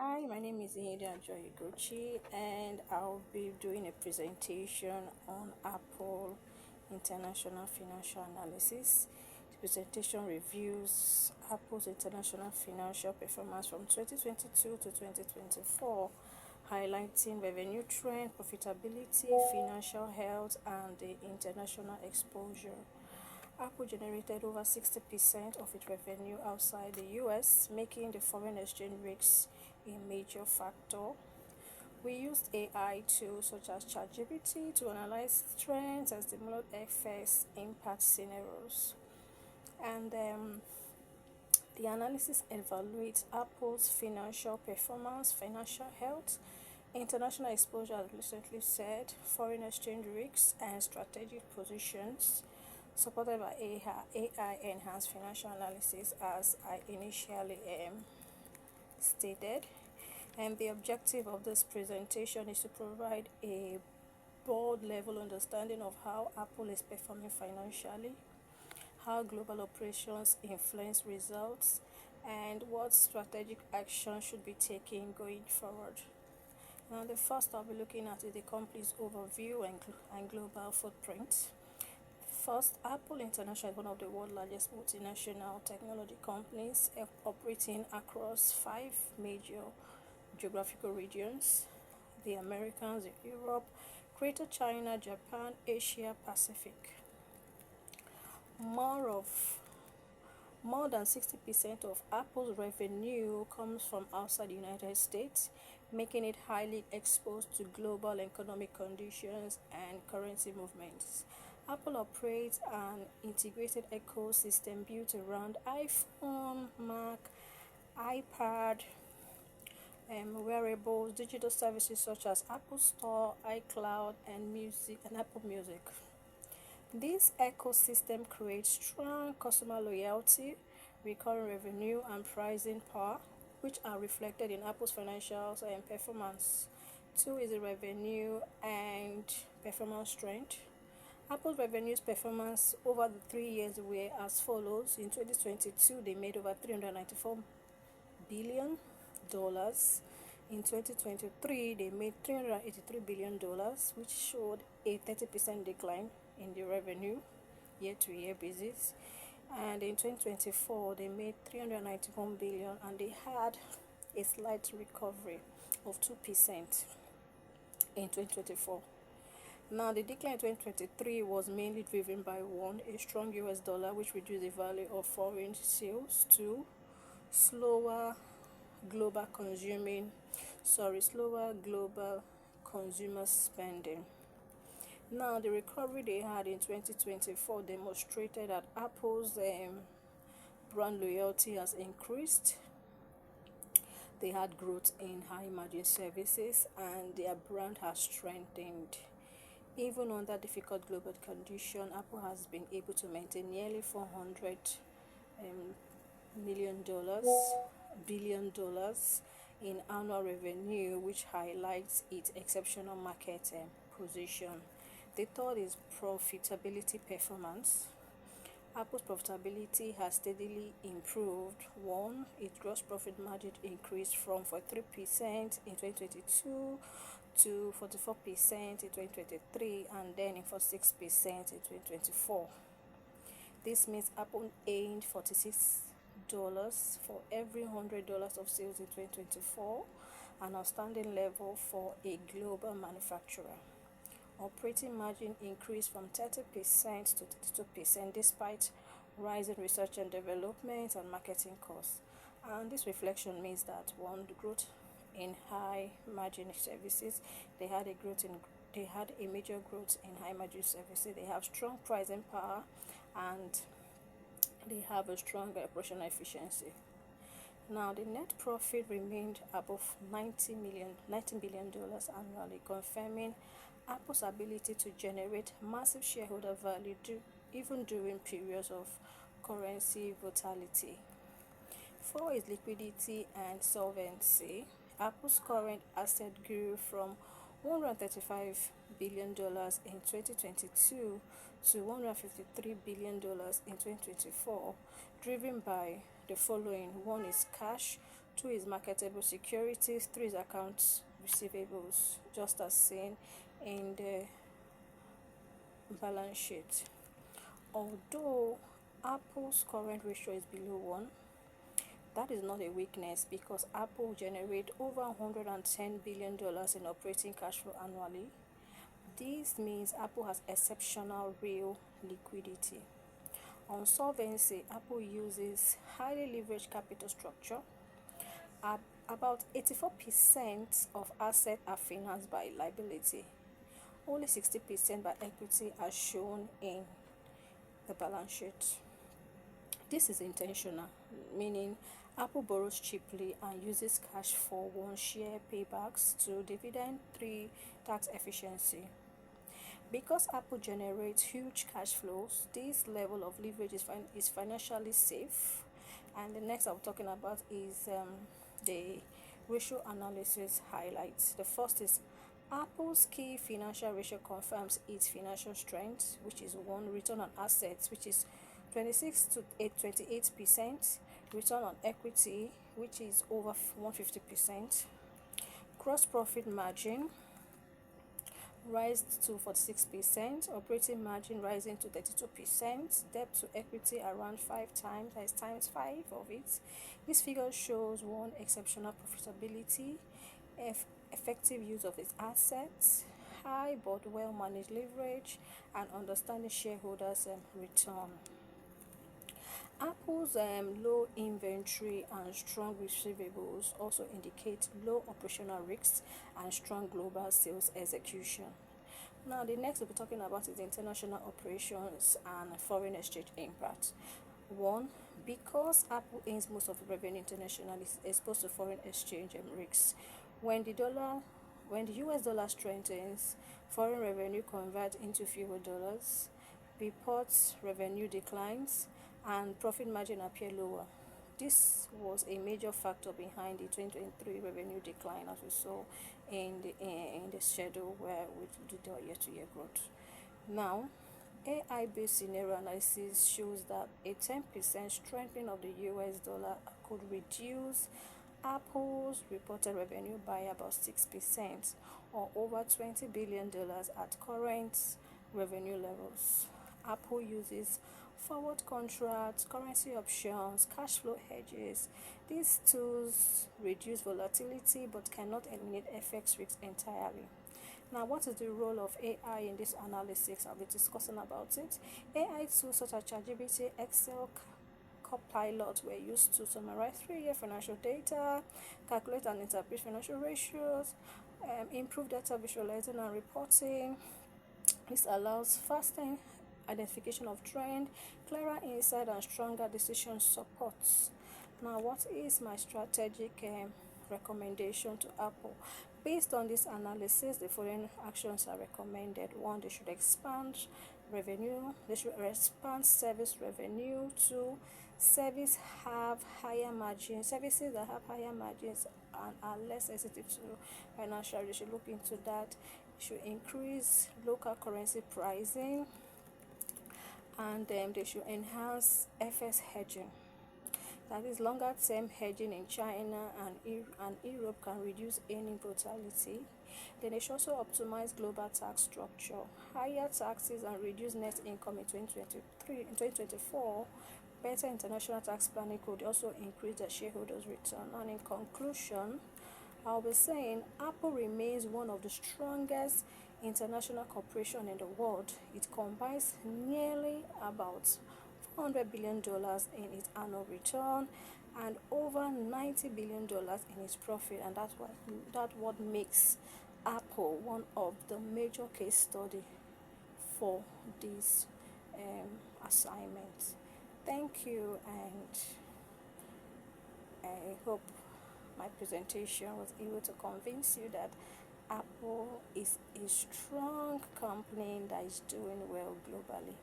Hi, my name is Ihede Joy Gucci, and I'll be doing a presentation on Apple International Financial Analysis. The presentation reviews Apple's international financial performance from 2022 to 2024, highlighting revenue trend, profitability, financial health, and the international exposure. Apple generated over 60% of its revenue outside the US, making the foreign exchange risks a major factor. We used AI tools such as ChatGPT to analyze trends and stimulate FX impact scenarios. And the analysis evaluates Apple's financial performance, financial health, international exposure, as recently said, foreign exchange risks, and strategic positions, supported by AI enhanced financial analysis, as I initially stated. And the objective of this presentation is to provide a broad level understanding of how Apple is performing financially, how global operations influence results, and what strategic action should be taken going forward. Now, the first I'll be looking at is the company's overview and global footprint. First, Apple International is one of the world's largest multinational technology companies operating across 5 major geographical regions: the Americas, Europe, Greater China, Japan, Asia Pacific. More than 60% of Apple's revenue comes from outside the United States, making it highly exposed to global economic conditions and currency movements. Apple operates an integrated ecosystem built around iPhone, Mac, iPad, wearables, digital services such as Apple Store, iCloud, and Apple Music. This ecosystem creates strong customer loyalty, recurring revenue, and pricing power, which are reflected in Apple's financials and performance. Two is the revenue and performance trend. Apple's revenues performance over the 3 years were as follows. In 2022, they made over $394 billion. In 2023, they made $383 billion, which showed a 30% decline in the revenue year-to-year basis. And in 2024, they made $391 billion, and they had a slight recovery of 2% in 2024. Now, the decline in 2023 was mainly driven by one, a strong US dollar, which reduced the value of foreign sales. Two, slower global consumer spending. Now, the recovery they had in 2024 demonstrated that Apple's brand loyalty has increased. They had growth in high margin services, and their brand has strengthened. Even under difficult global conditions, Apple has been able to maintain nearly $400 billion in annual revenue, which highlights its exceptional market position. The third is profitability performance. Apple's profitability has steadily improved. One, its gross profit margin increased from 43% in 2022 to 44% in 2023, and then in 46% in 2024. This means Apple earned $46 for every $100 of sales in 2024, an outstanding level for a global manufacturer. Operating margin increased from 30% to 32% despite rising research and development and marketing costs. And this reflection means that one, the growth in high margin services, they had a major growth in high margin services. They have strong pricing power, and they have a strong operational efficiency. Now, the net profit remained above $19 billion annually, confirming Apple's ability to generate massive shareholder value even during periods of currency volatility. Four is liquidity and solvency. Apple's current asset grew from $135 billion in 2022 to $153 billion in 2024, driven by the following. One is cash, 2 is marketable securities, 3 is accounts receivables, just as seen in the balance sheet. Although Apple's current ratio is below 1, that is not a weakness because Apple generates over $110 billion in operating cash flow annually. This means Apple has exceptional real liquidity. On solvency, Apple uses highly leveraged capital structure. About 84% of assets are financed by liability. Only 60% by equity as shown in the balance sheet. This is intentional, meaning Apple borrows cheaply and uses cash for 1 share paybacks, 2 dividend, 3 tax efficiency. Because Apple generates huge cash flows, this level of leverage is financially safe. And the next I'm talking about is the ratio analysis highlights. The first is Apple's key financial ratio confirms its financial strength, which is 1, return on assets, which is 26 to 28%, return on equity, which is over 150%, gross profit margin rised to 46%, operating margin rising to 32%, debt to equity around 5 times, that is times 5 of it. This figure shows 1, exceptional profitability, effective use of its assets, high but well managed leverage, and understanding shareholders' return. Apple's low inventory and strong receivables also indicate low operational risks and strong global sales execution. Now, the next we'll be talking about is international operations and foreign exchange impact. 1. Because Apple earns most of the revenue internationally, is exposed to foreign exchange risks. When the US dollar strengthens, foreign revenue converts into fewer dollars, reports revenue declines, and profit margin appear lower. This was a major factor behind the 2023 revenue decline, as we saw in the schedule where we did our year-to-year growth. Now, AI-based scenario analysis shows that a 10% strengthening of the US dollar could reduce Apple's reported revenue by about 6%, or over $20 billion at current revenue levels. Apple uses forward contracts, currency options, cash flow hedges. These tools reduce volatility but cannot eliminate FX risks entirely. Now, what is the role of AI in this analysis? I'll be discussing about it. AI tools such as ChatGPT, Excel, Copilot were used to summarize 3-year financial data, calculate and interpret financial ratios, improve data visualizing and reporting. This allows faster identification of trend, clearer insight, and stronger decision supports. Now, what is my strategic recommendation to Apple? Based on this analysis, the following actions are recommended. 1, they should expand revenue. They should expand service revenue. 2, services that have higher margins and are less sensitive to financial. They should look into that. They should increase local currency pricing, and they should enhance FX hedging. That is, longer term hedging in China and Europe can reduce earning volatility. Then they should also optimize global tax structure. Higher taxes and reduce net income in 2024. Better international tax planning could also increase the shareholders' return. And in conclusion, I'll be saying Apple remains one of the strongest international corporations in the world. It combines nearly about $400 billion in its annual return and over $90 billion in its profit, and that's what makes Apple one of the major case study for this assignment. Thank you, and I hope my presentation was able to convince you that Apple is a strong company that is doing well globally.